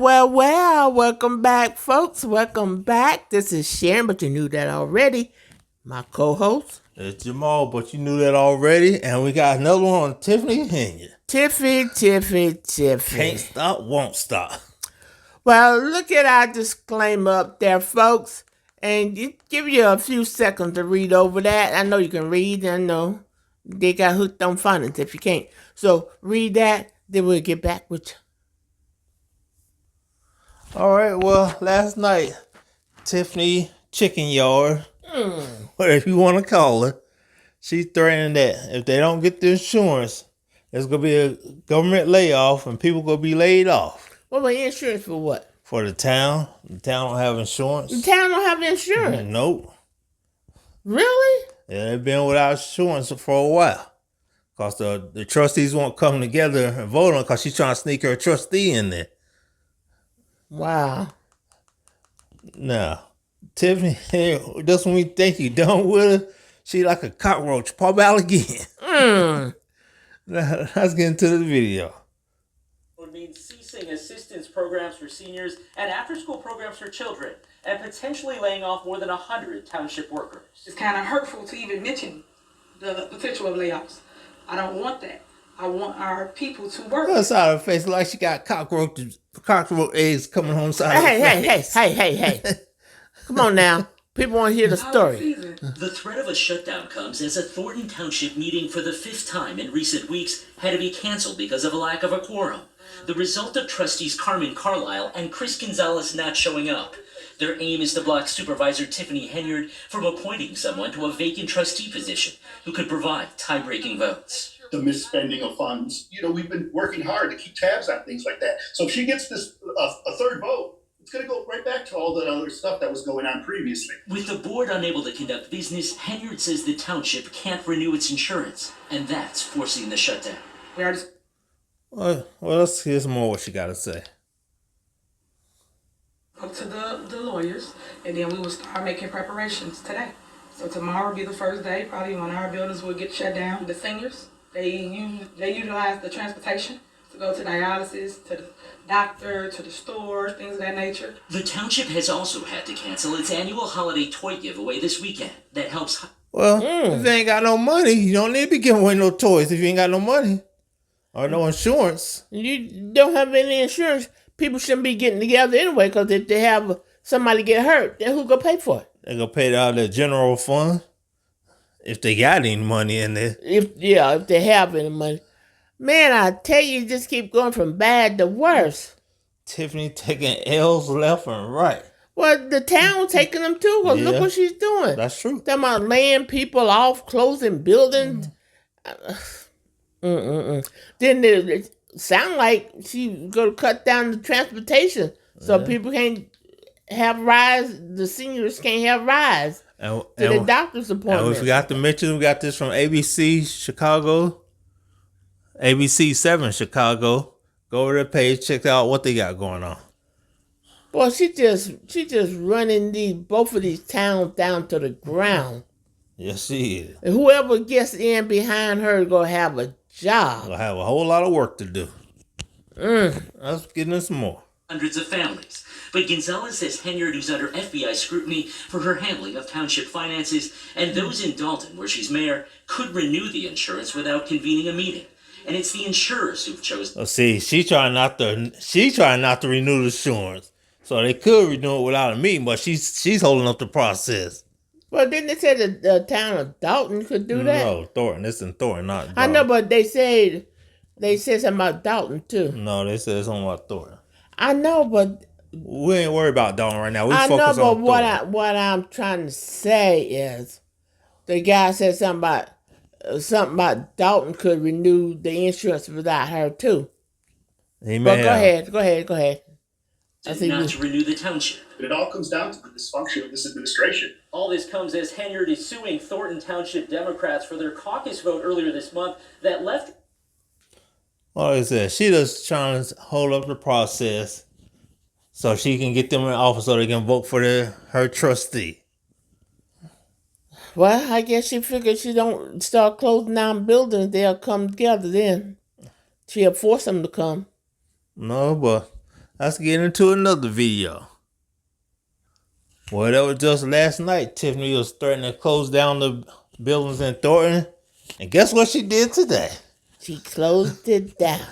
Well. Welcome back, folks. Welcome back. This is Sharon, but you knew that already. My co-host. It's Jamal, but you knew that already. And we got another one on Tiffany Henyard. Tiffy. Can't stop, won't stop. Well, look at our disclaimer up there, folks. And give you a few seconds to read over that. I know you can read. I know they got hooked on phonics if you can't. So read that, then we'll get back with you. All right, well, last night, Tiffany Henyard, whatever you want to call her, she threatened that if they don't get the insurance, there's going to be a government layoff and people going to be laid off. What about insurance for what? For the town. The town don't have insurance. The town don't have insurance? Nope. Really? Yeah, they've been without insurance for a while. Because the trustees won't come together and vote on it because she's trying to sneak her trustee in there. Wow. Now, Tiffany, that's when we think you done with her. She like a cockroach. Pop out again. Now, let's get into the video. Would mean ceasing assistance programs for seniors and after-school programs for children, and potentially laying off more than 100 township workers. It's kind of hurtful to even mention the potential of layoffs. I don't want that. I want our people to work. Her side of her face like she got cockroach eggs coming home side of her face. Hey. Come on now. People want to hear the story. The threat of a shutdown comes as a Thornton Township meeting for the 5th time in recent weeks had to be canceled because of a lack of a quorum. The result of trustees Carmen Carlisle and Chris Gonzalez not showing up. Their aim is to block Supervisor Tiffany Henyard from appointing someone to a vacant trustee position who could provide tie-breaking votes. The misspending of funds. We've been working hard to keep tabs on things like that. So if she gets this a third vote, it's going to go right back to all the other stuff that was going on previously. With the board unable to conduct business, Henyard says the township can't renew its insurance, and that's forcing the shutdown. Well, let's hear some more what she got to say. Up to the lawyers, and then we will start making preparations today. So tomorrow will be the first day, probably when our buildings will get shut down. The seniors, they utilize the transportation to go to dialysis, to the doctor, to the store, things of that nature. The township has also had to cancel its annual holiday toy giveaway this weekend. That helps. Well, if you ain't got no money, you don't need to be giving away no toys if you ain't got no money or no insurance. You don't have any insurance. People shouldn't be getting together anyway, because if they have somebody get hurt, then who gonna pay for it? They gonna pay it out of their general fund if they got any money in there. If they have any money. Man, I tell you, just keep going from bad to worse. Tiffany taking L's left and right. Well, the town taking them too. Well, look what she's doing. That's true. Talking about laying people off, closing buildings. Then it sound like she gonna cut down the transportation so people can't have rides. The seniors can't have rides to the doctor's appointment. And we forgot to mention, we got this from ABC Chicago. ABC 7 Chicago. Go over their page, check out what they got going on. Boy, she just running both of these towns down to the ground. Yes, she is. And whoever gets in behind her is gonna have a job. We'll have a whole lot of work to do. Let's get into some more. Hundreds of families. But Gonzalez says Henyard is under FBI scrutiny for her handling of township finances, and those in Dalton, where she's mayor, could renew the insurance without convening a meeting. And it's the insurers who've chosen. Oh, see, she trying not to renew the insurance. So they could renew it without a meeting, but she's holding up the process. Well, didn't they say the town of Dalton could do that? No, Thornton. It's in Thornton, not Dalton. I know, but they said something about Dalton too. No, they said something about Thornton. I know, but we ain't worried about Dalton right now. I know, but what I'm trying to say is, the guy said something about Dalton could renew the insurance without her too. He may have. Go ahead. Not to renew the township. But it all comes down to the dysfunction of this administration. All this comes as Henyard is suing Thornton Township Democrats for their caucus vote earlier this month that left. Like I said, she just trying to hold up the process so she can get them in office so they can vote for her trustee. Well, I guess she figured she don't start closing down buildings, they'll come together then. She'll force them to come. No, but Let's get into another video. Well, that was just last night. Tiffany was threatening to close down the buildings in Thornton. And guess what she did today? She closed it down.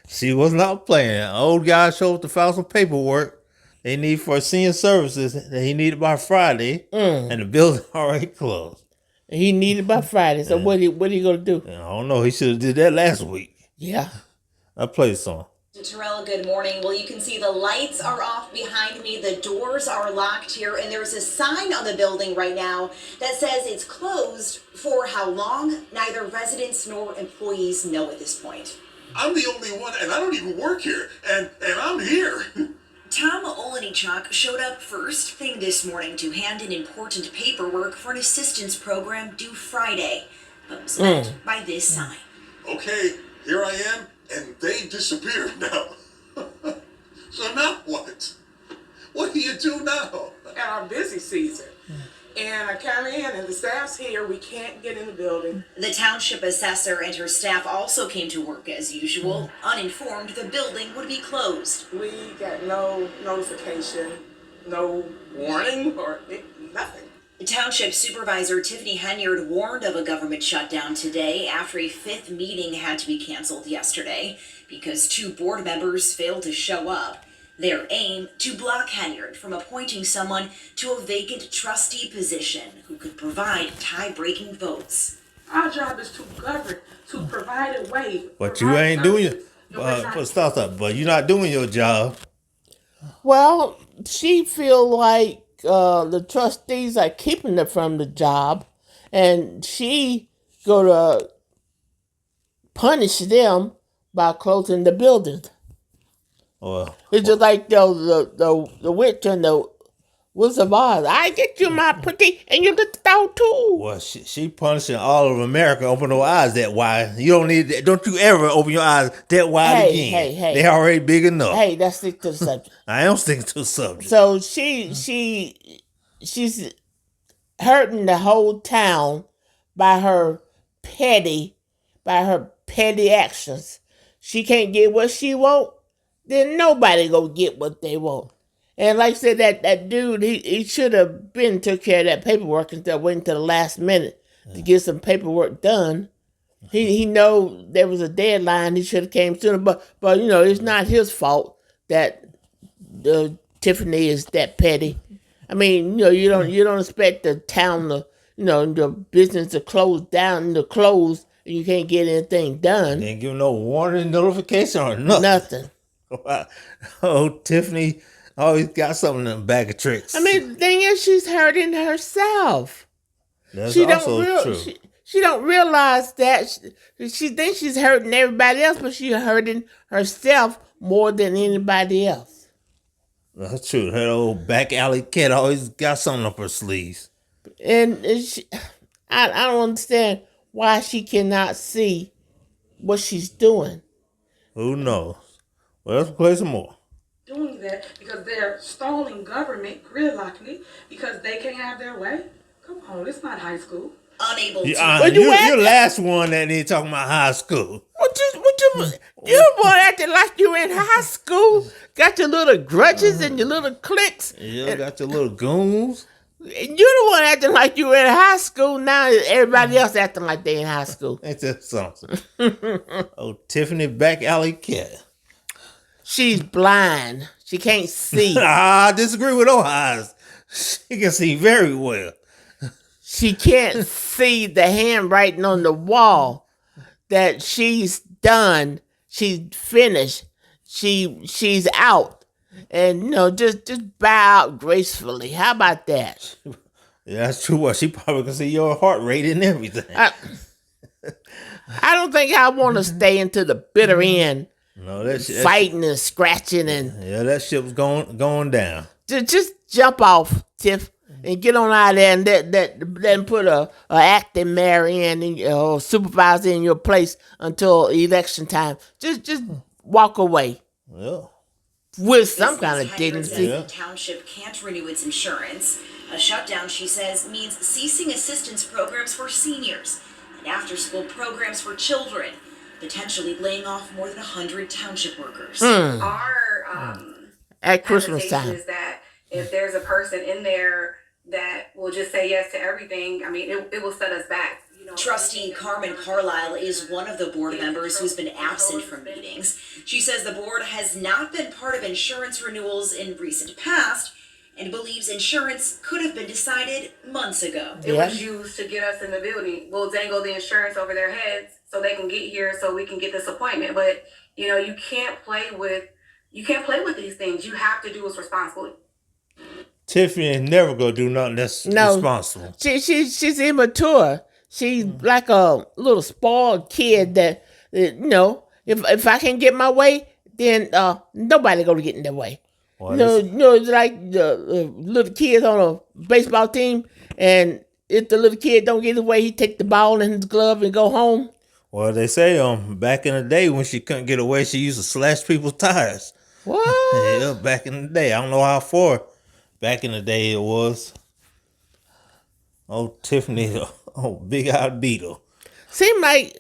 She was not playing. An old guy showed up to file some paperwork they need for senior services that he needed by Friday. And the building already closed. He needed by Friday. So what he gonna do? And I don't know. He should have did that last week. Yeah. I played some. Terrell, good morning. Well, you can see the lights are off behind me. The doors are locked here, and there's a sign on the building right now that says it's closed. For how long? Neither residents nor employees know at this point. I'm the only one, and I don't even work here, and I'm here. Tom Olenichuk showed up first thing this morning to hand in important paperwork for an assistance program due Friday, but was met by this sign. Okay, here I am, and they disappeared now. So now what? What do you do now? At our busy season. And I come in and the staff's here. We can't get in the building. The township assessor and her staff also came to work as usual, uninformed the building would be closed. We got no notification, no warning, or nothing. Township Supervisor Tiffany Henyard warned of a government shutdown today after a fifth meeting had to be canceled yesterday because 2 board members failed to show up. Their aim, to block Henyard from appointing someone to a vacant trustee position who could provide tie-breaking votes. Our job is to govern, to provide a way. But you ain't doing your but you're not doing your job. Well, she feel like the trustees are keeping her from the job, and she gonna punish them by closing the building. Well, It's just like the witch and the Wizard of Oz. I get you my pretty, and you look down too. well, she punishing all of America. Open her eyes that wide. You don't need that. Don't you ever open your eyes that wide again. Hey. They already big enough. Hey, let's stick to the subject. I am sticking to the subject. So she's hurting the whole town by her petty actions. She can't get what she want, then nobody gonna get what they want. And like I said, that dude, he should have been took care of that paperwork instead of waiting to the last minute to get some paperwork done. He know there was a deadline. He should have came sooner, but it's not his fault that Tiffany is that petty. I mean, you don't expect the town to, the business to close down, and you can't get anything done. They ain't give no warning, notification, or nothing. Nothing. Oh, Tiffany always got something in the bag of tricks. I mean, the thing is, she's hurting herself. That's She also true. She don't realize that she thinks she's hurting everybody else, but she's hurting herself more than anybody else. That's true. That old back alley cat always got something up her sleeves. And I don't understand why she cannot see what she's doing. Who knows? Well, let's play some more. Doing that because they're stalling government, gridlocking it because they can't have their way. Come on, it's not high school. Unable to. You're the last one that ain't talking about high school. You boy acting like you in high school. Got your little grudges and your little cliques. You got your little goons. And you're the one acting like you in high school. Now everybody else acting like they in high school. Ain't that something? Oh, Tiffany back alley cat. She's blind. She can't see. I disagree with those eyes. She can see very well. She can't see the handwriting on the wall that she's done. She's finished. She's out. And just bow out gracefully. How about that? Yeah, that's true. Well, she probably can see your heart rate and everything. I don't think I want to stay into the bitter end. No, that's fighting and scratching and that ship's going down. Just jump off, Tiff, and get on out there and then put a acting mayor in or supervisor in your place until election time. Just walk away. Yeah. With some kind of dignity. The township can't renew its insurance. A shutdown, she says, means ceasing assistance programs for seniors and after-school programs for children, potentially laying off more than 100 township workers. Our at Christmas hesitation time. is that if there's a person in there that will just say yes to everything, I mean, it will set us back. Trustee Carmen Carlisle is one of the board members who's been absent from meetings. She says the board has not been part of insurance renewals in recent past and believes insurance could have been decided months ago. It was used to get us in the building. We'll dangle the insurance over their heads so they can get here so we can get this appointment. But you can't play with these things. You have to do what's responsible. Tiffany ain't never gonna do nothing that's responsible. She's immature. She's like a little spoiled kid that, if I can get my way, then nobody gonna get in their way. It's like the little kids on a baseball team, and if the little kid don't get his way, he take the ball in his glove and go home. Well, they say back in the day when she couldn't get away, she used to slash people's tires. What? Yeah, back in the day. I don't know how far back in the day it was. Oh, Tiffany, big-eyed beetle. Seem like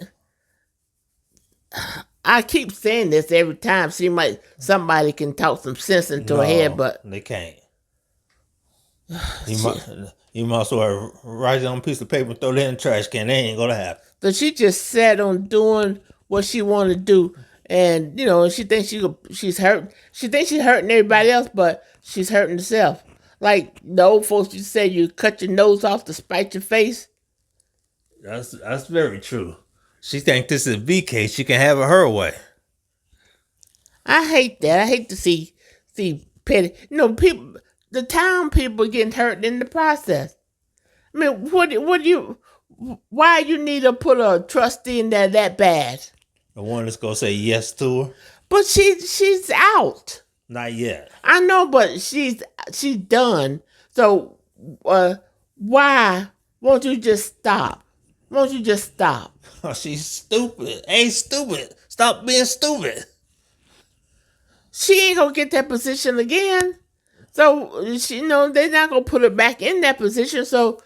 I keep saying this every time. Seem like somebody can talk some sense into her head, but they can't. You might as well write it on a piece of paper and throw it in the trash can. They ain't gonna happen. So she just set on doing what she wanted to do, and she thinks she's hurt. She thinks she's hurting everybody else, but she's hurting herself. Like the old folks used to say, you cut your nose off to spite your face. That's very true. She thinks this is a V case. She can have it her way. I hate that. I hate to see petty. People, the town people getting hurt in the process. I mean, why you need to put a trustee in there that bad? The one that's gonna say yes to her. But she's out. Not yet. I know, but she's done. So why won't you just stop? Won't you just stop? Oh, she's stupid. Ain't stupid. Stop being stupid. She ain't gonna get that position again. So they're not gonna put her back in that position. So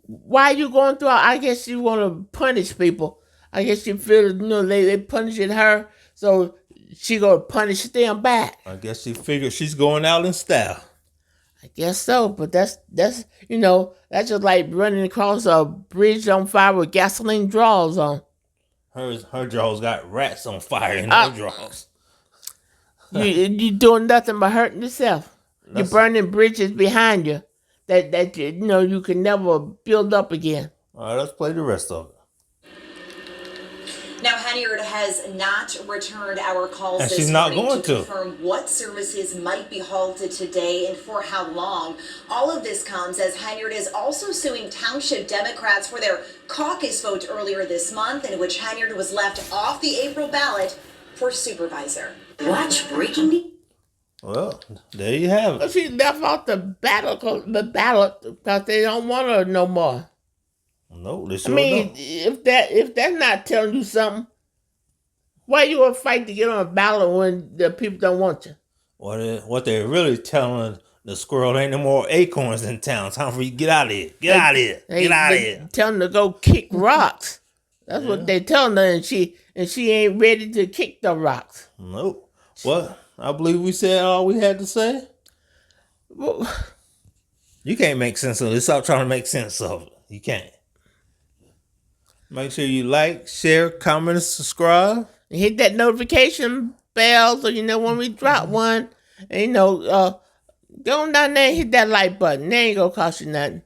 why are you going through? I guess you want to punish people. I guess you feel they punishing her, so she gonna punish them back. I guess she figured she's going out in style. I guess so, but that's that's just like running across a bridge on fire with gasoline draws on. Her drawers got rats on fire in her drawers. You doing nothing but hurting yourself. You're burning bridges behind you that you can never build up again. All right, let's play the rest of it. Now, Henyard has not returned our calls And this she's not morning going to to. confirm what services might be halted today and for how long. All of this comes as Henyard is also suing township Democrats for their caucus vote earlier this month, in which Henyard was left off the April ballot for supervisor. Watch breaking news. Well, there you have it. She left off the ballot because they don't want her no more. No, they sure I mean, don't. if that's not telling you something, why you gonna fight to get on a ballot when the people don't want you? What they're really telling the squirrel ain't no more acorns in town. Time for you to get out of here. Get out of here. Get out of here. Telling her to go kick rocks. That's what they telling her, and she ain't ready to kick the rocks. Nope. Well, I believe we said all we had to say. Well, You can't make sense of it. Stop trying to make sense of it. You can't. Make sure you like, share, comment, and subscribe. hit that notification bell so you know when we drop one. And go on down there and hit that like button. They ain't gonna cost you nothing.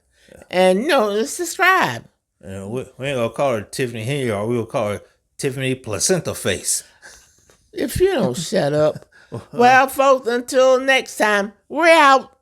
And subscribe. And we ain't gonna call her Tiffany Henyard. We'll call her Tiffany Placenta Face. If you don't shut up. Well, folks, until next time, we're out.